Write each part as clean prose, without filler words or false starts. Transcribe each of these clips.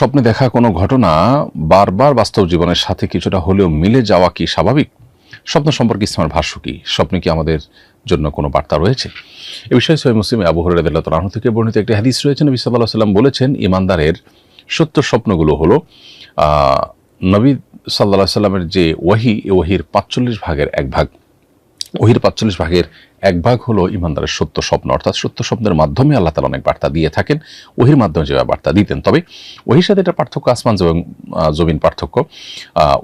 স্বপ্নে দেখা কোনো ঘটনা বারবার বাস্তব জীবনের সাথে কিছুটা হলেও মিলে যাওয়া কি স্বাভাবিক? স্বপ্ন সম্পর্কে ইসলামের ভাষ্য কি? স্বপ্নে কি আমাদের জন্য কোনো বার্তা রয়েছে? এ বিষয়ে সহিহ মুসলিমে আবু হুরায়রা রাদিয়াল্লাহু আনহু থেকে বর্ণিত একটি হাদিস রয়েছে। নবী সাল্লাল্লাহু আলাইহি ওয়াসাল্লাম বলেছেন, ঈমানদারের সত্য স্বপ্নগুলো হলো নবী সাল্লাল্লাহু আলাইহি ওয়াসাল্লামের যে ওহী, এই ওহীর ৪৫ ভাগের ১ ভাগ। ওহীর ৪৫ ভাগের ১ ভাগ হলো ঈমানদারের সত্য স্বপ্ন, অর্থাৎ সত্য স্বপ্নের মাধ্যমে আল্লাহ তাআলা অনেক বার্তা দিয়ে থাকেন। ওহীর মাধ্যমে যেভাবে বার্তা দিতেন, তবে ওহীর সাথে এটা পার্থক্য আসমান এবং জমিন পার্থক্য।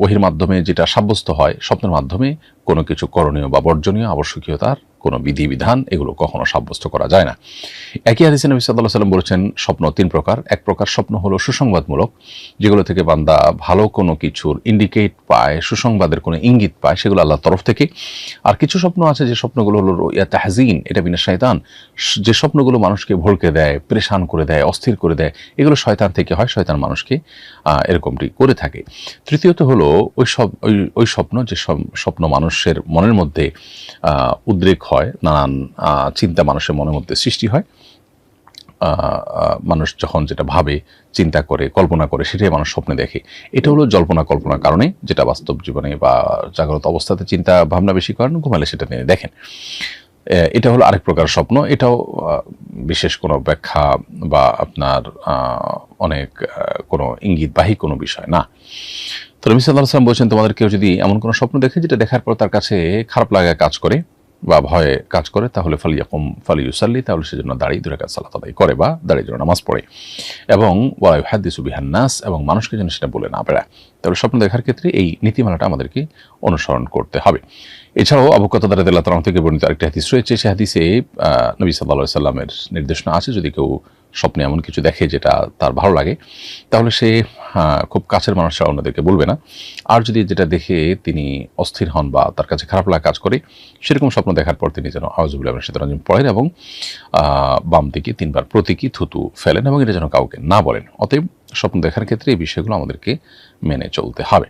ওহীর মাধ্যমে যেটা সাব্যস্ত হয়, স্বপ্নের মাধ্যমে কোনো কিছু করণীয় বা বর্জনীয় আবশ্যকীয়তার কোনো বিধিবিধান এগুলো কখনো সাব্যস্ত করা যায় না। একই হাদিসে নবী সাল্লাল্লাহু আলাইহি ওয়াসাল্লাম বলেছেন, স্বপ্ন ৩ প্রকার। এক প্রকার স্বপ্ন হলো সুসংবাদমূলক, যেগুলো থেকে বান্দা ভালো কোনো কিছুর ইন্ডিকেট পায়, সুসংবাদের কোনো ইঙ্গিত পায়, সেগুলো আল্লাহর তরফ থেকে। আর কিছু স্বপ্ন আছে যে স্বপ্নগুলো হলো রুইয়া তাহজিন, এটা মিনাশ শায়তান। যে স্বপ্নগুলো মানুষকে ভড়কে দেয়, পেরেশান করে দেয়, অস্থির করে দেয়, এগুলো শয়তান থেকে হয়, শয়তান মানুষকে এরকমটি করে থাকে। তৃতীয়ত হলো ওই স্বপ্ন, যে স্বপ্ন মানুষের মনের মধ্যে উদ্রেক হয়, নানান চিন্তা মানুষের মনের মধ্যে সৃষ্টি হয়। মানুষ যখন যেটা ভাবে, চিন্তা করে, কল্পনা করে, সেটাই মানুষ স্বপ্নে দেখে। এটা হলো জল্পনা কল্পনার কারণে, যেটা বাস্তব জীবনে বা জাগ্রত অবস্থাতে চিন্তা ভাবনা বেশি করেন, ঘুমালে সেটা নিয়ে দেখেন। এটা হলো আরেক প্রকার স্বপ্ন। এটাও বিশেষ কোনো ব্যাখ্যা বা আপনার অনেক কোনো ইঙ্গিতবাহী কোনো বিষয় না। তো নবী সাল্লাল্লাহু আলাইহি ওয়াসাল্লাম বলছেন, তোমাদের কেউ যদি এমন কোনো স্বপ্ন দেখে যেটা দেখার পর তার কাছে খারাপ লাগা কাজ করে বা ভয়ে কাজ করে, তাহলে ফালিয়াকুম ফালিয়ুসাল্লি, তাহলে সেজন্য দাঁড়িয়ে ২ রাকাত সালাত আদায় করে বা দাঁড়িয়ে যেন নামাজ পড়ে, এবং ওয়ালা ইউহাদ্দিসু বিহান নাস, এবং মানুষকে যেন সেটা বলে না বেড়ায়। তাহলে স্বপ্ন দেখার ক্ষেত্রে এই নীতিমালাটা আমাদেরকে অনুসরণ করতে হবে। এছাড়াও আবু কাতাদা রাদিয়াল্লাহু তাআলা থেকে বর্ণিত আরেকটি হাদিস রয়েছে। সেই হাদিসে নবী সাল্লাল্লাহু আলাইহি ওয়াসাল্লামের নির্দেশনা আছে, যদি কেউ স্বপ্নে এমন কিছু দেখে যেটা তার ভালো লাগে, তাহলে সে খুব কাছের মানুষরা অন্যদেরকে বলবে না। আর যদি যেটা দেখে তিনি অস্থির হন বা তার কাছে খারাপ লাগা কাজ করে, সেরকম স্বপ্ন দেখার পর তিনি যেন আউযু বিল্লাহি মিনাশ শাইতানির রাজিম পড়েন এবং বাম দিকে ৩ বার প্রতীকী থুতু ফেলেন, এবং এটা যেন কাউকে না বলেন। অতএব স্বপ্ন দেখার ক্ষেত্রে এই বিষয়গুলো আমাদেরকে মেনে চলতে হবে।